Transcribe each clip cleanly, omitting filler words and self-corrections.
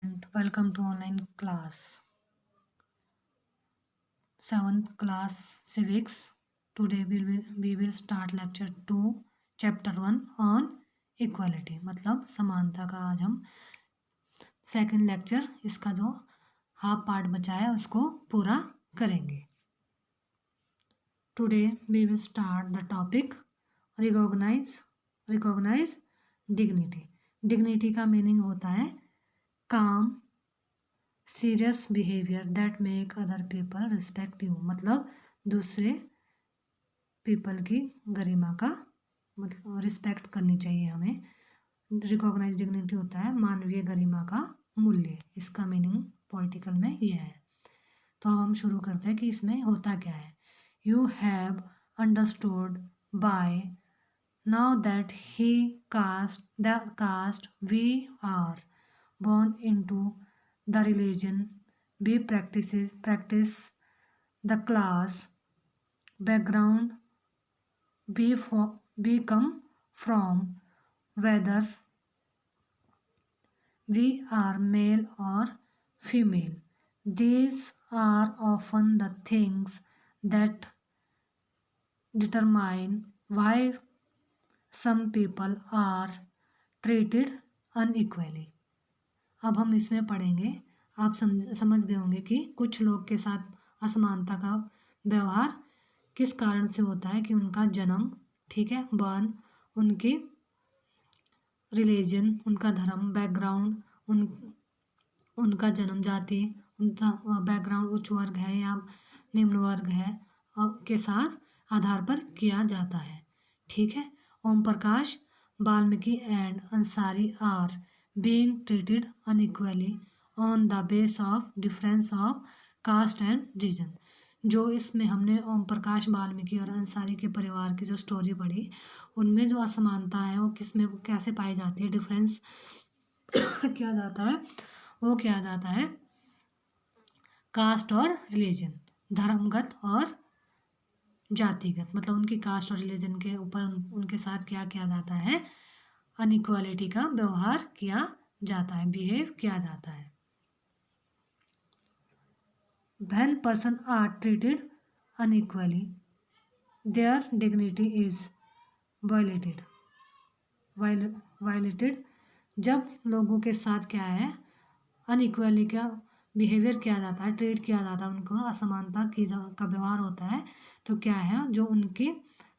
And welcome to online class. 7th class civics. Today we will start lecture 2 chapter 1 on equality मतलब समानता का आज हम second lecture इसका जो हाफ पार्ट बचा है उसको पूरा करेंगे. Today we will start the topic recognize dignity. Dignity का मीनिंग होता है काम serious behaviour that make other people respect you मतलब दूसरे पीपल की गरिमा का मतलब रिस्पेक्ट करनी चाहिए हमें. रिकॉग्नाइज डिग्निटी होता है मानवीय गरिमा का मूल्य. इसका मीनिंग पॉलिटिकल में यह है. तो अब हम शुरू करते हैं कि इसमें होता क्या है. You have understood by now that he caste we are born into the religion we practice the class background we come from, whether we are male or female. These are often the things that determine why some people are treated unequally. अब हम इसमें पढ़ेंगे. आप समझ गए होंगे कि कुछ लोग के साथ असमानता का व्यवहार किस कारण से होता है कि उनका जन्म, ठीक है, बर्न, उनकी रिलीजन, उनका धर्म, बैकग्राउंड, उनका जन्म जाति, उनका बैकग्राउंड उच्च वर्ग है या निम्न वर्ग है के साथ आधार पर किया जाता है. ठीक है. Om Prakash Valmiki and Ansari are being treated unequally on the base of difference of caste and region. जो इसमें हमने ओम प्रकाश वाल्मीकि और अंसारी के परिवार की जो स्टोरी पढ़ी उनमें जो असमानता है वो किसमें कैसे पाई जाती है, डिफरेंस किया जाता है, वो किया जाता है कास्ट और रिलीजन, धर्मगत और जातिगत. मतलब उनकी कास्ट और रिलीजन के ऊपर उनके साथ क्या किया जाता है, अनइक्वालिटी का व्यवहार किया जाता है, बिहेव किया जाता है. When person are treated unequally, their dignity is violated. जब लोगों के साथ क्या है, अनइक्वली का बिहेवियर किया जाता है, ट्रीट किया जाता है, उनको असमानता का व्यवहार होता है, तो क्या है, जो उनके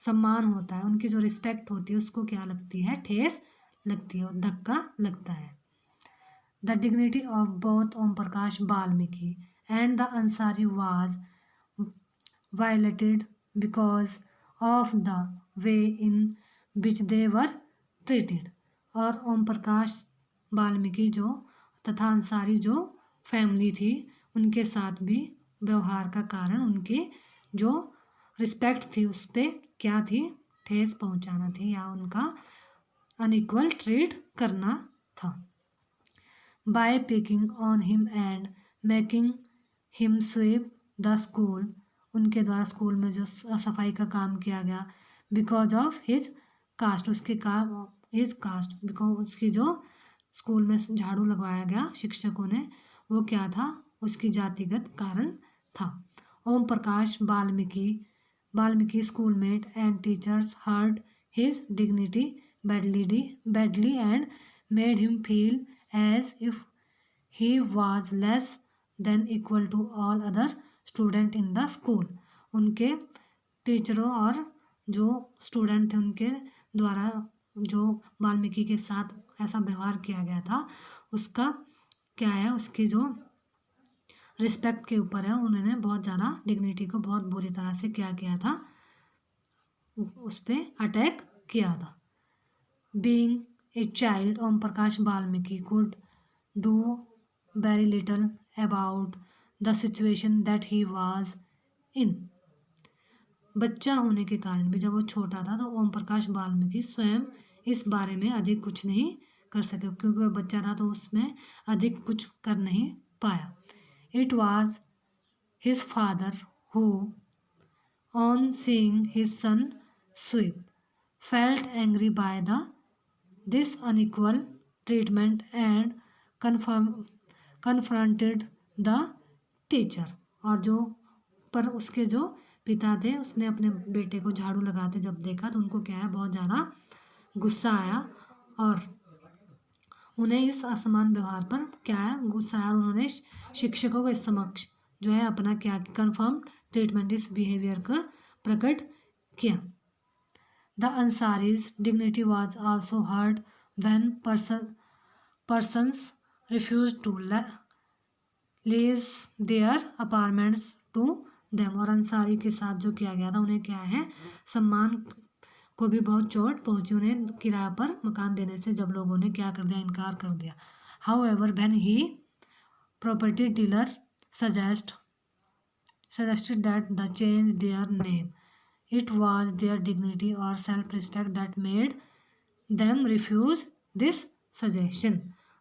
सम्मान होता है, उनकी जो रिस्पेक्ट होती है उसको क्या लगती है, ठेस लगती है, धक्का लगता है. The dignity of both Om Prakash Valmiki and the Ansari was violated because of the way in which they were treated. और ओम प्रकाश वाल्मीकि जो तथा अंसारी जो फैमिली थी उनके साथ भी व्यवहार का कारण उनकी जो रिस्पेक्ट थी उस पर क्या थी, ठेस पहुंचाना थी या उनका अनइक्वल ट्रीट करना था. By picking on him and making him sweep the school, उनके द्वारा स्कूल में जो सफाई का काम किया गया, बिकॉज ऑफ हिज कास्ट, उसके हिज कास्ट, बिकॉज उसकी जो स्कूल में झाड़ू लगवाया गया शिक्षकों ने वो क्या था, उसकी जातिगत कारण था. Om Prakash Valmiki schoolmate and teachers hurt his dignity badly and made him feel as if he was less than equal to all other student in the school. उनके टीचरों और जो स्टूडेंट थे उनके द्वारा जो वाल्मीकि के साथ ऐसा व्यवहार किया गया था उसका क्या है, उसकी जो रिस्पेक्ट के ऊपर है, उन्होंने बहुत ज़्यादा डिग्निटी को बहुत बुरी तरह से क्या किया था, उस पर अटैक किया था. Being a child, Om Prakash Valmiki could do very little about the situation that he was in. बच्चा होने के कारण भी जब वो छोटा था तो ओम प्रकाश वाल्मीकि स्वयं इस बारे में अधिक कुछ नहीं कर सके क्योंकि वह बच्चा था तो उसमें अधिक कुछ कर नहीं पाया. It was his father who, on seeing his son sweep, felt angry by this unequal treatment and confronted the teacher, और जो पर उसके जो पिता थे उसने अपने बेटे को झाड़ू लगाते जब देखा तो उनको क्या है बहुत ज़्यादा गुस्सा आया, और उन्हें इस असमान व्यवहार पर क्या है गुस्सा आया, और उन्होंने शिक्षकों के समक्ष जो है अपना क्या कन्फर्म ट्रीटमेंट इस बिहेवियर का प्रकट किया। The Ansaris dignity was also hurt when persons refused to lease their apartments to them, और अंसारी के साथ जो किया गया था उन्हें क्या है सम्मान को भी बहुत चोट पहुंची उन्हें किराए पर मकान देने से, जब लोगों ने क्या कर दिया इनकार कर दिया। However when he property dealer suggested that the change their name, it was their dignity or self-respect that made them refuse this suggestion।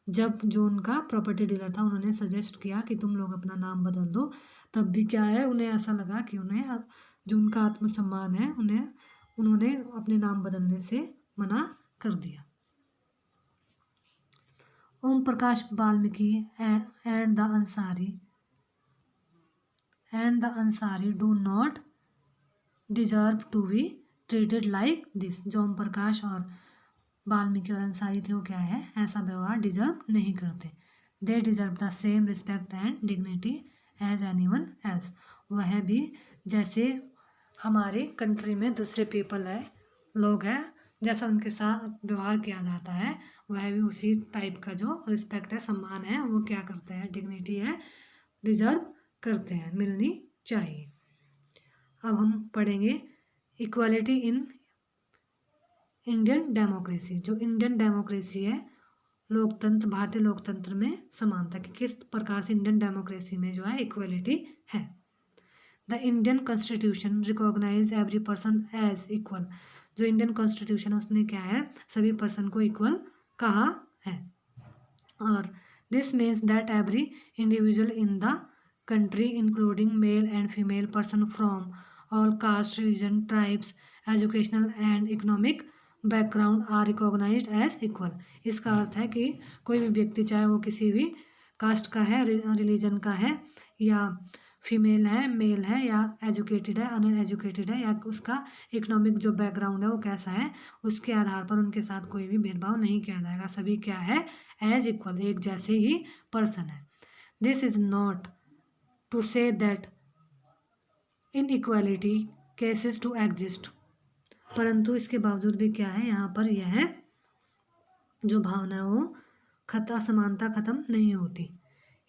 जब जो उनका प्रॉपर्टी डीलर था उन्होंने सजेस्ट किया कि तुम लोग अपना नाम बदल दो, तब भी क्या है उन्हें ऐसा लगा कि उन्हें जो उनका आत्मसम्मान है उन्होंने अपने नाम बदलने से मना कर दिया। Om Prakash Valmiki and the Ansari do not deserve to be treated like this. जो ओम प्रकाश और वाल्मीकि और अंसारी थे वो क्या है ऐसा व्यवहार डिजर्व नहीं करते। They deserve the same respect and dignity as anyone else. वह भी जैसे हमारे कंट्री में दूसरे पीपल है लोग हैं जैसा उनके साथ व्यवहार किया जाता है वह भी उसी टाइप का जो रिस्पेक्ट है सम्मान है वो क्या करते हैं डिग्निटी है डिजर्व करते हैं मिलनी चाहिए। अब हम पढ़ेंगे इक्वालिटी इन इंडियन डेमोक्रेसी। जो इंडियन डेमोक्रेसी है लोकतंत्र भारतीय लोकतंत्र में समानता कि किस प्रकार से इंडियन डेमोक्रेसी में जो है इक्वालिटी है। The Indian constitution recognise every person as equal. जो इंडियन कॉन्स्टिट्यूशन उसने क्या है सभी पर्सन को इक्वल कहा है, और this means that every individual in the country including male and female person from all caste, religion, tribes, educational and economic background are recognized as equal। इसका अर्थ है कि कोई भी व्यक्ति चाहे वो किसी भी कास्ट का है रिलीजन का है या फीमेल है मेल है या एजुकेटेड है अनएजुकेटेड है या उसका इकोनॉमिक जो बैकग्राउंड है वो कैसा है उसके आधार पर उनके साथ कोई भी भेदभाव नहीं किया जाएगा। सभी क्या है एज इक्वल एक जैसे ही पर्सन है। This is not to say that inequality cases to exist। परंतु इसके बावजूद भी क्या है यहाँ पर यह है जो भावना है वो असमानता खत्म नहीं होती।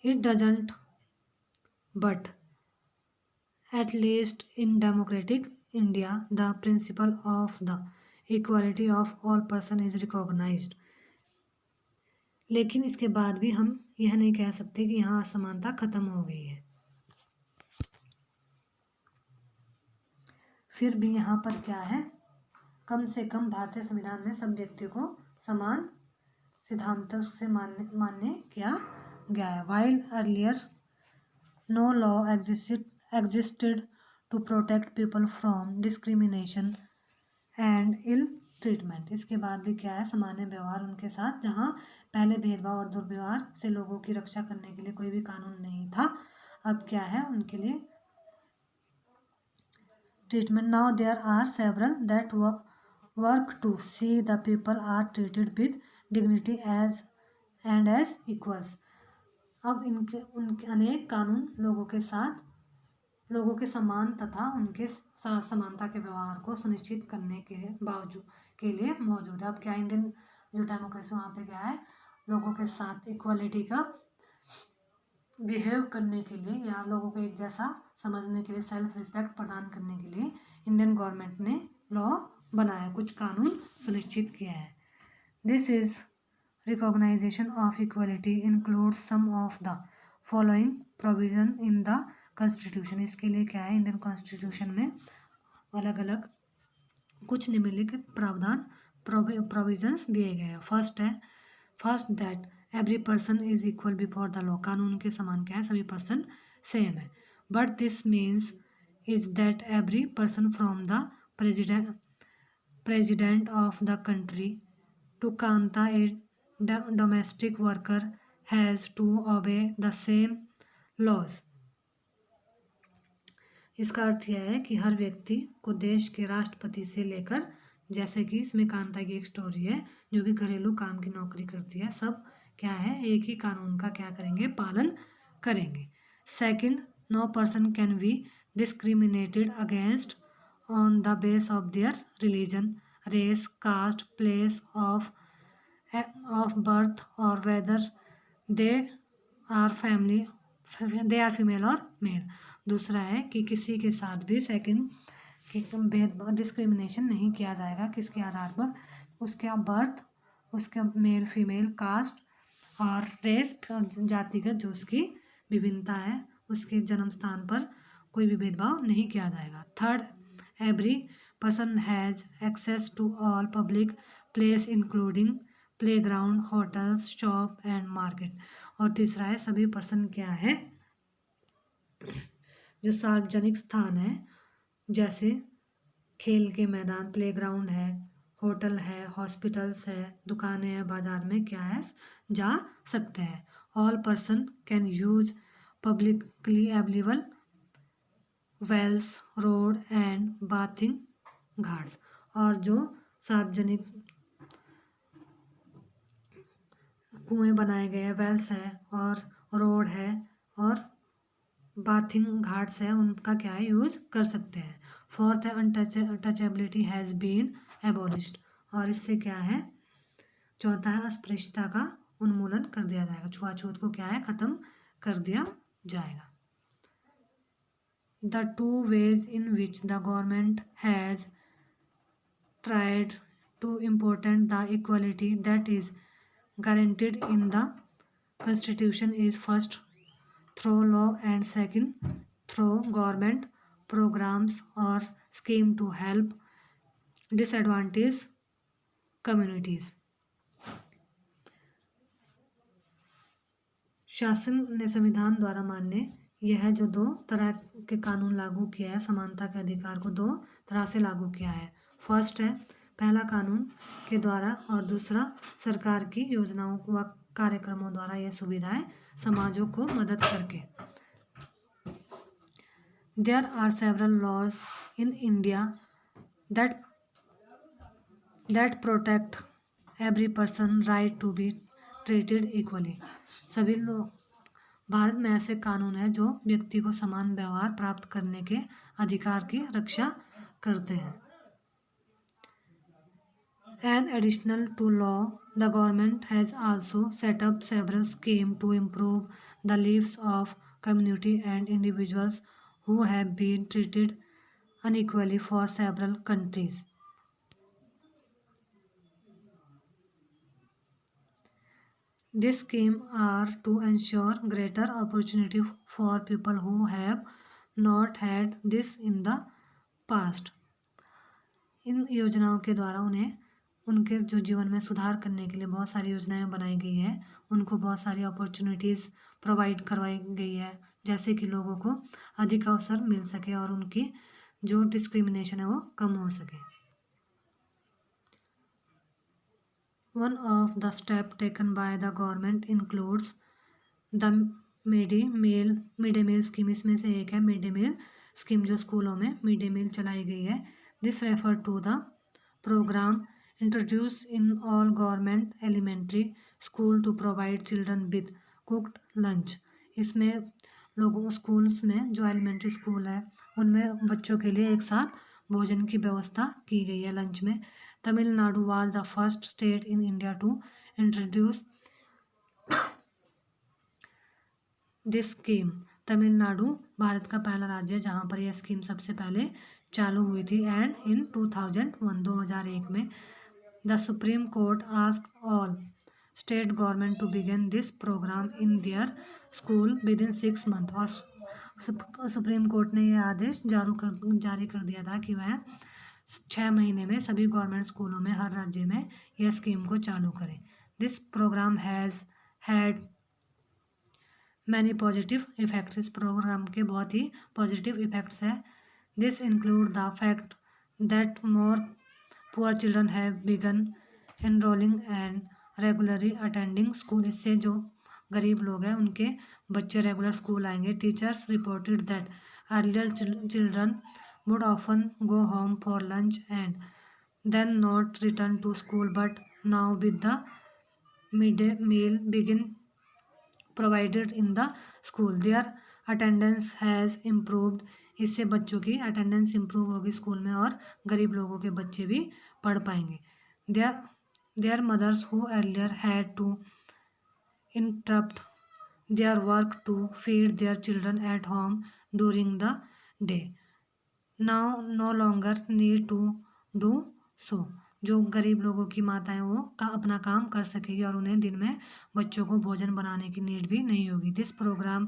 It doesn't but at least in democratic India the principle of the equality of all person is recognised. लेकिन इसके बाद भी हम यह नहीं कह सकते कि यहाँ असमानता खत्म हो गई है। फिर भी यहाँ पर क्या है कम से कम भारतीय संविधान में सब व्यक्तियों को समान सिद्धांतों से मान्य किया गया है। While earlier no law existed to protect people from discrimination and ill treatment. इसके बाद भी क्या है सामान्य व्यवहार उनके साथ जहाँ पहले भेदभाव और दुर्व्यवहार से लोगों की रक्षा करने के लिए कोई भी कानून नहीं था, अब क्या है उनके लिए treatment। Now there are several that work to see the people are treated with dignity as equals। अब उनके अनेक कानून लोगों के सम्मान तथा उनके साथ समानता के व्यवहार को सुनिश्चित करने के लिए मौजूद है। अब क्या इंडियन जो डेमोक्रेसी वहाँ पे क्या है लोगों के साथ इक्वालिटी का बिहेव करने के लिए या लोगों को एक जैसा समझने के लिए सेल्फ रिस्पेक्ट प्रदान करने के लिए इंडियन गवर्नमेंट ने लॉ बनाया कुछ कानून सुनिश्चित किया है। This is recognisation of equality include some of the following provision in the constitution. इसके लिए क्या है इंडियन कॉन्स्टिट्यूशन में अलग अलग कुछ निम्नलिखित प्रावधान प्रोविजंस दिए गए हैं। First that every person is equal before the law. कानून के समान क्या है सभी पर्सन सेम है। But this means is that every person from the president of the country to Kanta a domestic worker has to obey the same laws. इसका अर्थ यह है कि हर व्यक्ति को देश के राष्ट्रपति से लेकर, जैसे कि इसमें कांता की एक स्टोरी है जो कि घरेलू काम की नौकरी करती है, सब क्या है, एक ही कानून का क्या करेंगे, पालन करेंगे। Second, no person can be discriminated against on the base of their religion, race, caste, place of birth और whether they are family they are female और मेल। दूसरा है कि किसी के साथ भी सेकंड कि भेदभाव डिस्क्रिमिनेशन नहीं किया जाएगा, किसके आधार पर, उसके बर्थ, उसके मेल फीमेल, कास्ट और रेस, जातिगत जो उसकी विभिन्नता है, उसके जन्म स्थान पर कोई भी भेदभाव नहीं किया जाएगा। Third, every person has access to all public place including playground, hotels, shop and market. और तीसरा है, सभी पर्सन क्या है, जो सार्वजनिक स्थान है, जैसे खेल के मैदान, प्लेग्राउंड है, होटल है, हॉस्पिटल्स है, दुकानें हैं, बाजार में क्या है, जा सकते हैं। All person can use publicly available wells, road and bathing ghats. और जो सार्वजनिक कुएं बनाए गए हैं, वेल्स है और रोड है और बाथिंग घाट्स है, उनका क्या है, यूज कर सकते हैं। फोर्थ है, अनटचेबिलिटी हैज़ बीन एबोलिश्ड। और इससे क्या है, चौथा है, अस्पृश्यता का उन्मूलन कर दिया जाएगा, छुआछूत को क्या है, खत्म कर दिया जाएगा। The two ways in which the government has tried to implement the equality that is guaranteed in the Constitution is first through law and second through government programs or scheme to help disadvantaged communities। शासन ने संविधान द्वारा मान्य यह जो दो तरह के कानून लागू किया है, समानता के अधिकार को दो तरह से लागू किया है। फर्स्ट है, पहला कानून के द्वारा और दूसरा सरकार की योजनाओं व कार्यक्रमों द्वारा यह सुविधाएं समाजों को मदद करके। There are several laws in India that protect every person right to be treated equally. सभी लोग, भारत में ऐसे कानून हैं जो व्यक्ति को समान व्यवहार प्राप्त करने के अधिकार की रक्षा करते हैं। An additional to law, the government has also set up several scheme to improve the lives of community and individuals who have been treated unequally for several countries. This scheme are to ensure greater opportunity for people who have not had this in the past। इन योजनाओं के द्वारा उन्हें उनके जो जीवन में सुधार करने के लिए बहुत सारी योजनाएं बनाई गई है, उनको बहुत सारी अपॉर्चुनिटीज़ प्रोवाइड करवाई गई है, जैसे कि लोगों को अधिक अवसर मिल सके और उनकी जो डिस्क्रिमिनेशन है वो कम हो सके। One of the steps taken by the government includes the mid-day meal scheme। इसमें से एक है मिड डे मील स्कीम, जो स्कूलों में मिड डे मील चलाई गई है। This refer to the program introduce in all government elementary school to provide children with cooked lunch. इसमें लोगों स्कूल्स में जो एलिमेंट्री स्कूल है उनमें बच्चों के लिए एक साथ भोजन की व्यवस्था की गई है लंच में। Tamil Nadu was the first state in India to introduce this scheme। Tamil Nadu Bharat का पहला राज्य है जहां पर यह स्कीम सबसे पहले चालू हुई थी। एंड इन 2001 में the supreme court asked all state government to begin this program in their school within 6 months। और सुप्रीम कोर्ट ने यह आदेश जारी कर दिया था कि वह 6 महीने में सभी गवर्नमेंट स्कूलों में हर राज्य में यह स्कीम को चालू करें। This program has had many positive effects. इस प्रोग्राम के बहुत ही पॉजिटिव इफेक्ट्स हैं। This include the fact that more poor children have begun enrolling and regularly attending school. इससे जो गरीब लोग हैं उनके बच्चे रेगुलर स्कूल आएंगे. Teachers reported that earlier children would often go home for lunch and then not return to school, but now with the midday meal begin provided in the school, their attendance has improved. इससे बच्चों की attendance improve होगी school में और गरीब लोगों के बच्चे भी पढ़ पाएंगे. There there mothers who earlier had to interrupt their work to feed their children at home during the day now no longer need to do so. जो गरीब लोगों की माताएं वो अपना काम कर सकेगी और उन्हें दिन में बच्चों को भोजन बनाने की नीड भी नहीं होगी. This program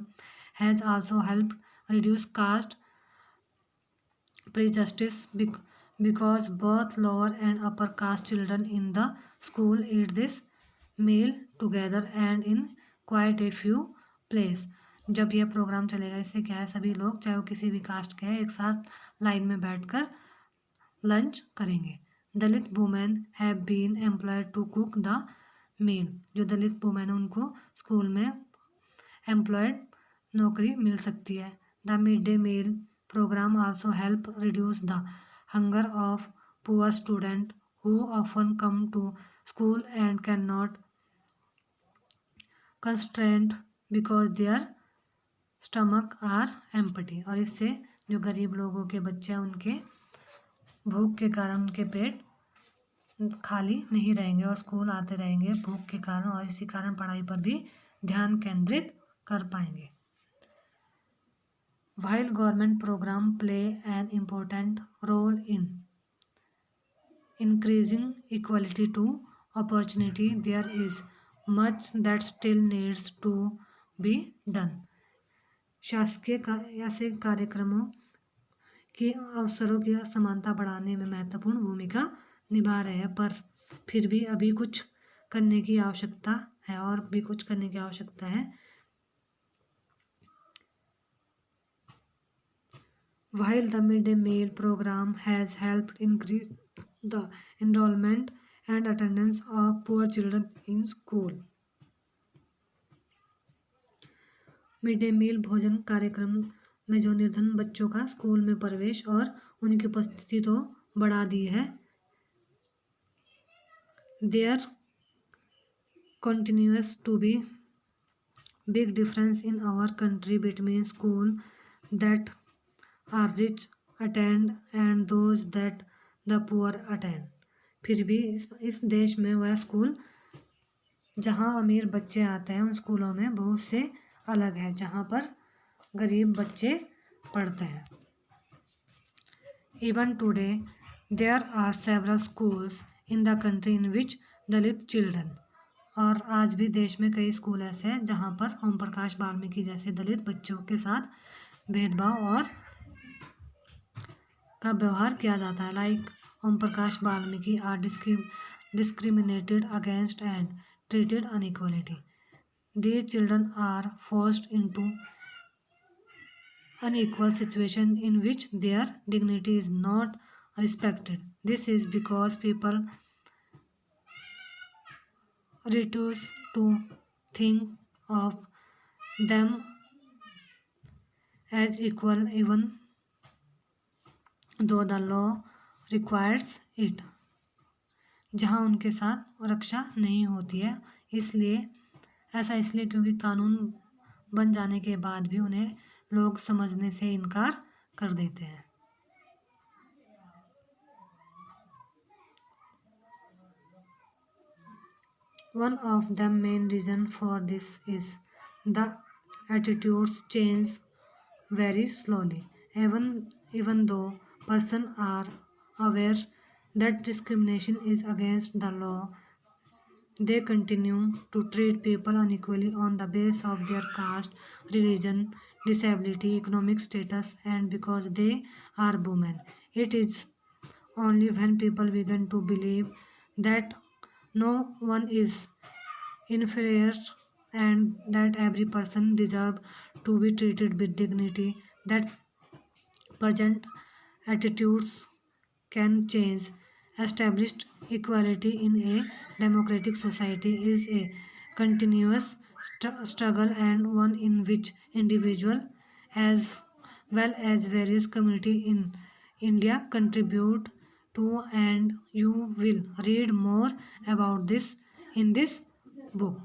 has also help reduce caste prejudice because both lower and upper caste children in the school eat this meal together and in quite a few place. जब यह प्रोग्राम चलेगा इससे क्या है, सभी लोग चाहे वो किसी भी कास्ट के हैं एक साथ लाइन में बैठकर लंच करेंगे. Dalit women have been employed to cook the meal. जो दलित वुमेन है उनको स्कूल में एम्प्लॉयड नौकरी मिल सकती है. The mid day meal program also help reduce the hunger of poor students who often come to school and cannot constrained because their stomach are empty. और इससे जो गरीब लोगों के बच्चे हैं उनके भूख के कारण उनके पेट खाली नहीं रहेंगे और स्कूल आते रहेंगे भूख के कारण और इसी कारण पढ़ाई पर भी ध्यान केंद्रित कर पाएंगे. While government programs play an important role in increasing equality to opportunity, there is much that still needs to be done. शासकीय ऐसे कार्यक्रमों के अवसरों की समानता बढ़ाने में महत्वपूर्ण भूमिका निभा रहे हैं, पर फिर भी अभी कुछ करने की आवश्यकता है और भी कुछ करने की आवश्यकता है. While the midday meal program has helped increase the enrollment and attendance of poor children in school. Mid day meal भोजन कार्यक्रम में जो निर्धन बच्चों का स्कूल में प्रवेश और उनकी उपस्थिति तो बढ़ा दी है. There continues to be big difference in our country between school that are rich attend and those that the poor attend. फिर भी इस देश में वह स्कूल जहाँ अमीर बच्चे आते हैं उन स्कूलों में बहुत से अलग है जहाँ पर गरीब बच्चे पढ़ते हैं. Even today there are several schools in the country in which Dalit children. और आज भी देश में कई स्कूल ऐसे हैं जहाँ पर ओम प्रकाश वाल्मीकि जैसे दलित बच्चों के साथ भेदभाव और का व्यवहार किया जाता है. Like Om Prakash Valmiki are discriminated against and treated unequally. These children are forced into unequal situation in which their dignity is not respected. This is because people refuse to think of them as equal even though the law requires it. जहाँ उनके साथ रक्षा नहीं होती है इसलिए क्योंकि कानून बन जाने के बाद भी उन्हें लोग समझने से इनकार कर देते हैं. One of the main reason for this is the attitudes change very slowly. Even though persons are aware that discrimination is against the law, they continue to treat people unequally on the basis of their caste, religion, disability, economic status, and because they are women. It is only when people begin to believe that no one is inferior and that every person deserves to be treated with dignity that present attitudes can change. Established equality in a democratic society is a continuous struggle, and one in which individual as well as various community in India contribute to, and you will read more about this in this book.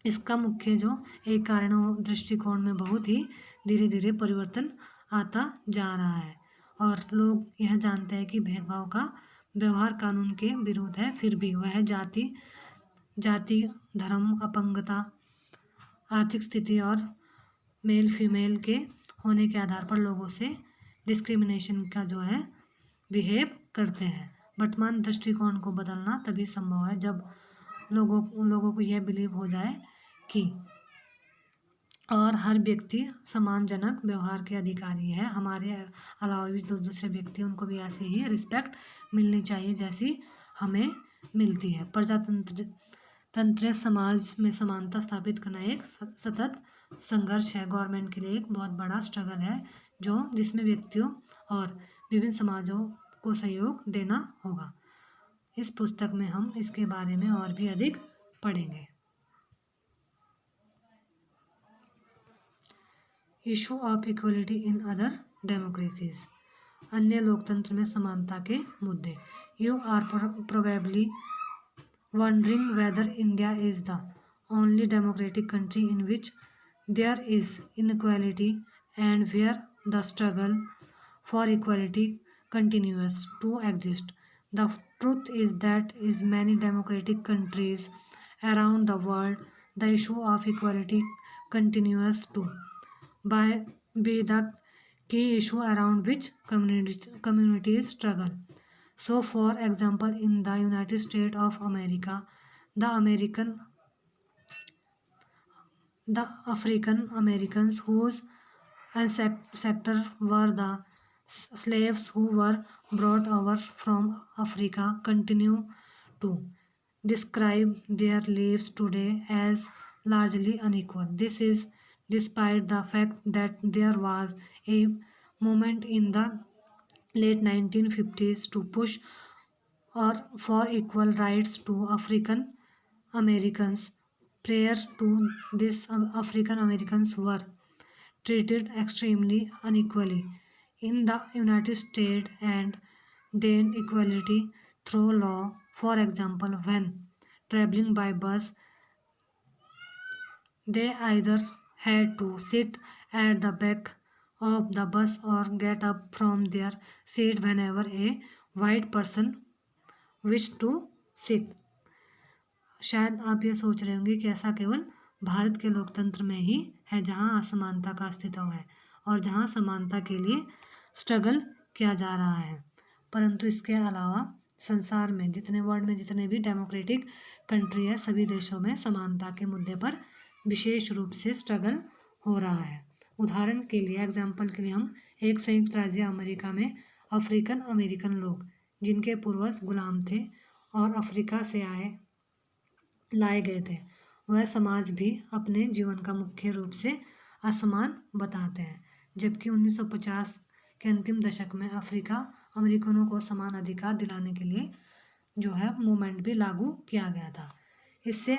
इसका मुख्य जो एक कारण दृष्टिकोण में बहुत ही धीरे धीरे परिवर्तन आता जा रहा है, और लोग यह जानते हैं कि भेदभाव का व्यवहार कानून के विरुद्ध है, फिर भी वह जाति धर्म अपंगता आर्थिक स्थिति और मेल फीमेल के होने के आधार पर लोगों से डिस्क्रिमिनेशन का जो है बिहेव करते हैं। वर्तमान दृष्टिकोण को बदलना तभी संभव है जब लोगों को यह बिलीव हो जाए कि और हर व्यक्ति सम्मानजनक व्यवहार के अधिकारी है। हमारे अलावा भी जो दूसरे व्यक्ति उनको भी ऐसे ही रिस्पेक्ट मिलनी चाहिए जैसी हमें मिलती है। प्रजातंत्र समाज में समानता स्थापित करना एक सतत संघर्ष है। गवर्नमेंट के लिए एक बहुत बड़ा स्ट्रगल है जिसमें व्यक्तियों और विभिन्न समाजों को सहयोग देना होगा। इस पुस्तक में हम इसके बारे में और भी अधिक पढ़ेंगे। Issue of equality in other democracies, अन्य लोकतंत्र में समानता के मुद्दे। You are probably wondering whether India is the only democratic country in which there is inequality and where the struggle for equality continues to exist. The truth is that in many democratic countries around the world, the issue of equality continues to be the key issue around which communities struggle. So, for example, in the United States of America, the African Americans whose ancestors were the slaves who were brought over from Africa continue to describe their lives today as largely unequal. This is despite the fact that there was a movement in the late 1950s to push for equal rights to African Americans. Prior to this, African Americans were treated extremely unequally in the United States and gained equality through law. For example, when traveling by bus, they either had to sit at the back of the bus or get up from their seat whenever a white person wished to sit. शायद आप ये सोच रहे होंगे कि ऐसा केवल भारत के लोकतंत्र में ही है जहां असमानता का अस्तित्व है और जहां समानता के लिए स्ट्रगल किया जा रहा है, परंतु इसके अलावा संसार में वर्ल्ड में जितने भी डेमोक्रेटिक कंट्री है, सभी देशों में समानता के मुद्दे पर विशेष रूप से स्ट्रगल हो रहा है। उदाहरण के लिए, एग्जाम्पल के लिए, हम एक संयुक्त राज्य अमेरिका में अफ्रीकन अमेरिकन लोग जिनके पूर्वज गुलाम थे और अफ्रीका से लाए गए थे, वह समाज भी अपने जीवन का मुख्य रूप से असमान बताते हैं, जबकि 1950 के अंतिम दशक में अफ्रीका अमेरिकनों को समान अधिकार दिलाने के लिए मूवमेंट भी लागू किया गया था। इससे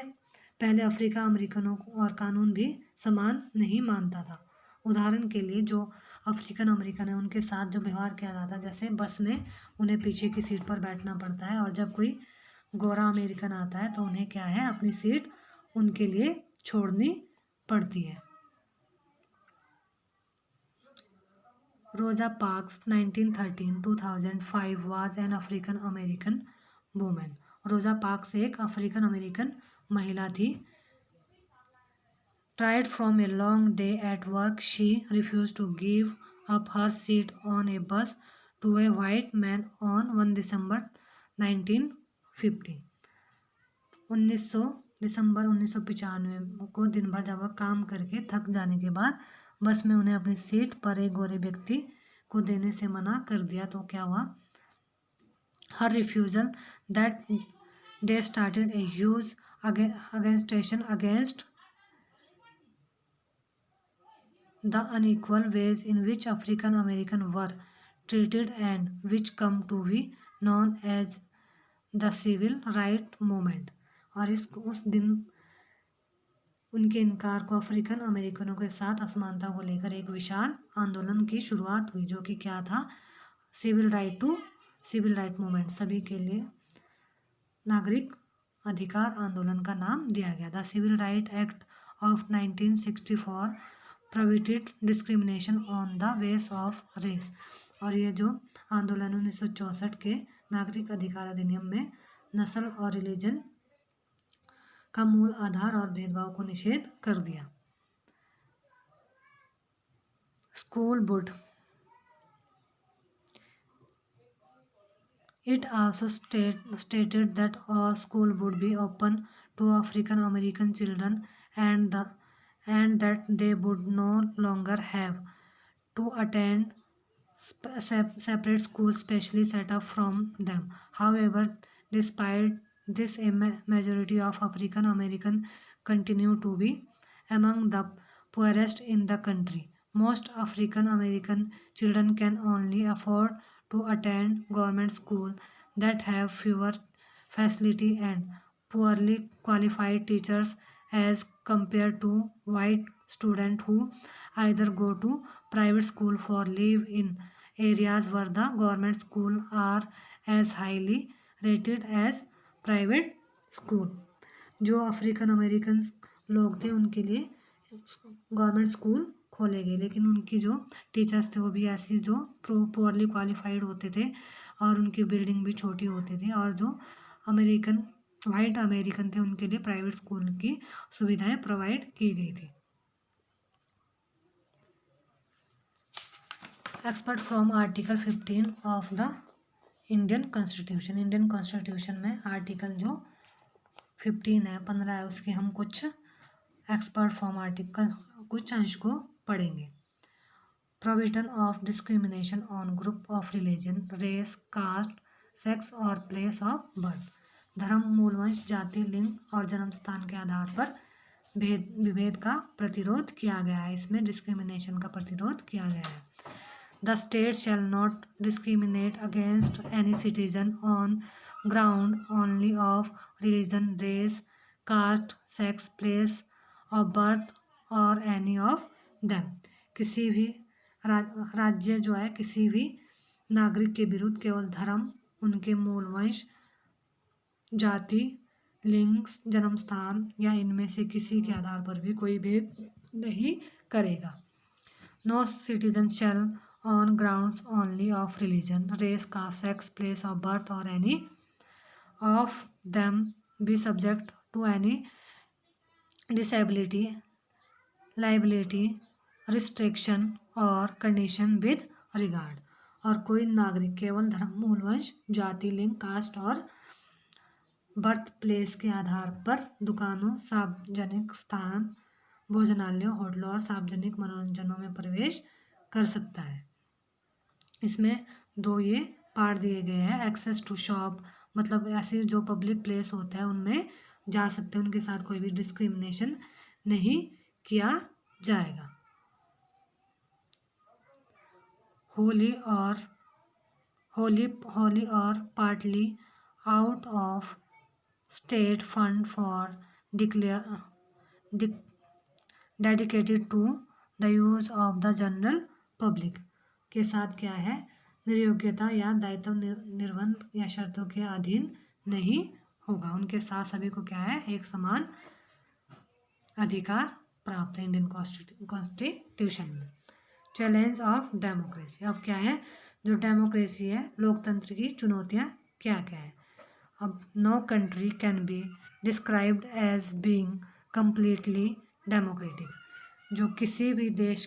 पहले अफ्रीका अमेरिकनों और कानून भी समान नहीं मानता था। उदाहरण के लिए, जो अफ्रीकन अमेरिकन है उनके साथ जो व्यवहार किया जाता है, जैसे बस में उन्हें पीछे की सीट पर बैठना पड़ता है और जब कोई गोरा अमेरिकन आता है तो उन्हें क्या है, अपनी सीट उनके लिए छोड़नी पड़ती है। रोजा parks 1913-2005 was an African American women. रोजा पार्क्स एक अफ्रीकन अमेरिकन महिला थी। Tired from a long day at work, she refused to give up her seat on a bus to a white man on 1 December 1950। 19 दिसंबर 1995 को दिन भर जब वह काम करके थक जाने के बाद बस में उन्हें अपनी सीट पर एक गोरे व्यक्ति को देने से मना कर दिया, तो क्या हुआ? Her refusal that day started a huge agitation against the unequal ways in which African Americans were treated and which come to be known as the civil rights movement। और उस दिन उनके इनकार को अफ्रीकन अमेरिकनों के साथ असमानता को लेकर एक विशाल आंदोलन की शुरुआत हुई, जो कि क्या था, सिविल राइट मूवमेंट, सभी के लिए नागरिक अधिकार आंदोलन का नाम दिया गया। The civil right act of 1964 prohibited discrimination on the base of race. और ये जो आंदोलन 1964 के नागरिक अधिकार अधिनियम में नस्ल और रिलीजन का मूल आधार और भेदभाव को निषेध कर दिया। School board, it also stated that a school would be open to African American children and that they would no longer have to attend separate schools specially set up from them. However, despite this, a majority of African American continue to be among the poorest in the country. Most African American children can only afford to attend government school that have fewer facility and poorly qualified teachers as compared to white students who either go to private school for live in areas where the government school are as highly rated as private school। जो African American लोग थे उनके लिए government school खोले गए, लेकिन उनकी जो टीचर्स थे वो भी ऐसी जो पुअरली क्वालिफाइड होते थे और उनकी बिल्डिंग भी छोटी होती थी, और जो वाइट अमेरिकन थे उनके लिए प्राइवेट स्कूल की सुविधाएं प्रोवाइड की गई थी। Expert from article 15 of the Indian constitution. Indian constitution में आर्टिकल जो 15 है, 15 है, उसके हम कुछ एक्सपर्ट फ्रॉम आर्टिकल कुछ अंश को पढ़ेंगे। Provision of discrimination on group of religion, race, caste, sex or place of birth. धर्म, मूलवंश, जाति, लिंग और जन्म स्थान के आधार पर विभेद का प्रतिरोध किया गया है। इसमें डिस्क्रिमिनेशन का प्रतिरोध किया गया है। The state shall not discriminate against any citizen on ground only of religion, race, caste, sex, place of birth और एनी ऑफ देम। किसी भी राज्य जो है किसी भी नागरिक के विरुद्ध केवल धर्म, उनके मूल वंश, जाति, लिंग, जन्म स्थान या इनमें से किसी के आधार पर भी कोई भेद नहीं करेगा। No citizen shall on grounds only of religion, race, caste, sex, place of birth और any of them be subject to any disability, liability, restriction और कंडीशन विद रिगार्ड। और कोई नागरिक केवल धर्म, मूलवंश, जाति, लिंग, कास्ट और बर्थ प्लेस के आधार पर दुकानों, सार्वजनिक स्थान, भोजनालयों, होटलों और सार्वजनिक मनोरंजनों में प्रवेश कर सकता है। इसमें दो ये पार्ट दिए गए हैं। एक्सेस टू शॉप, मतलब ऐसे जो पब्लिक प्लेस होता है उनमें जा सकते हैं, उनके साथ कोई भी डिस्क्रिमिनेशन नहीं किया जाएगा। Wholly or partly out of state fund for dedicated to the use of the general public के साथ क्या है, निर्योग्यता या दायित्व निर्बंध या शर्तों के अधीन नहीं होगा। उनके साथ सभी को क्या है, एक समान अधिकार प्राप्त है इंडियन कॉन्स्टिट्यूशन में। चैलेंज ऑफ डेमोक्रेसी, अब क्या है, जो डेमोक्रेसी है, लोकतंत्र की चुनौतियाँ क्या क्या है। अब no country can be described as being completely democratic, जो किसी भी देश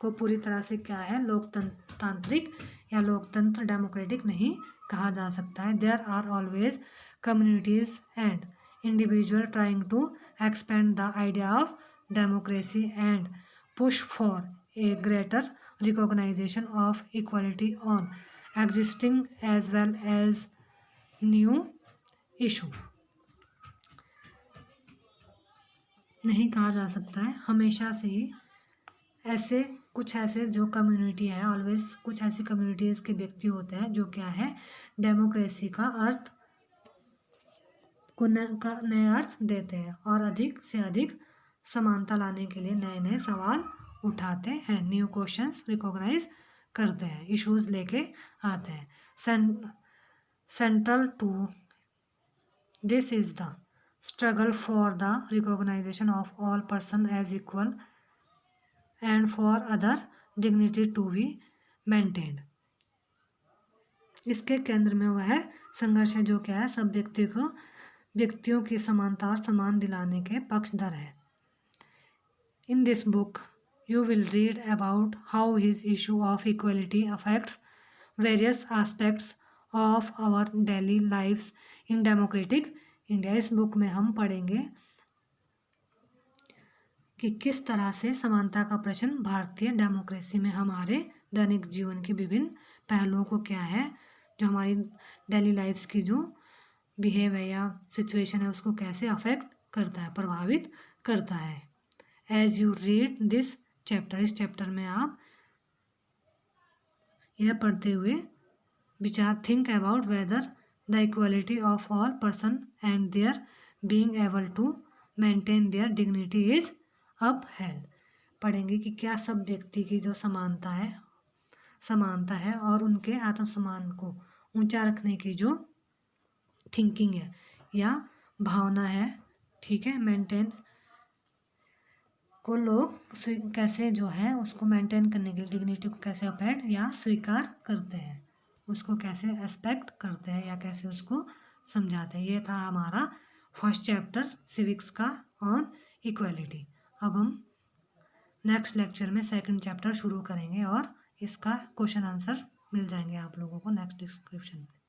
को पूरी तरह से क्या है, लोकतांत्रिक या लोकतंत्र डेमोक्रेटिक नहीं कहा जा सकता है। There are always communities and individual trying to expand the idea of democracy and push for a greater recognition of equality on existing as well as new issue। नहीं कहा जा सकता है, हमेशा से ही कुछ ऐसे जो कम्युनिटी है, ऑलवेज कुछ ऐसी कम्युनिटीज़ के व्यक्ति होते हैं जो क्या है, डेमोक्रेसी का अर्थ को नए अर्थ देते हैं और अधिक से अधिक समानता लाने के लिए नए नए सवाल उठाते हैं, न्यू क्वेश्चंस रिकॉग्नाइज करते हैं, इश्यूज लेके आते हैं। Central to this is the struggle for the recognisation of all person as equal and for other dignity to be maintained. इसके केंद्र में वह संघर्ष है जो क्या है, सब व्यक्तियों की समानता और सम्मान दिलाने के पक्षधर है। In this book you will read about how his issue of equality affects various aspects of our daily lives in democratic India। इस बुक में हम पढ़ेंगे कि किस तरह से समानता का प्रश्न भारतीय डेमोक्रेसी में हमारे दैनिक जीवन के विभिन्न पहलुओं को क्या है, जो हमारी डेली लाइफ्स की जो बिहेव है या सिचुएशन है उसको कैसे अफेक्ट करता है, प्रभावित करता है। As you read this chapter, इस चैप्टर में आप यह पढ़ते हुए विचार think about whether the equality of all person and their being able to maintain their dignity is upheld. पढ़ेंगे कि क्या सब व्यक्ति की जो समानता है और उनके आत्मसम्मान को ऊंचा रखने की जो थिंकिंग है या भावना है, ठीक है, मेंटेन को लोग कैसे जो है उसको मेंटेन करने के लिए डिग्निटी को कैसे अपहेल्ड या स्वीकार करते हैं, उसको कैसे एस्पेक्ट करते हैं या कैसे उसको समझाते हैं। ये था हमारा फर्स्ट चैप्टर सिविक्स का ऑन इक्वालिटी। अब हम नेक्स्ट लेक्चर में सेकंड चैप्टर शुरू करेंगे और इसका क्वेश्चन आंसर मिल जाएंगे आप लोगों को नेक्स्ट डिस्क्रिप्शन में।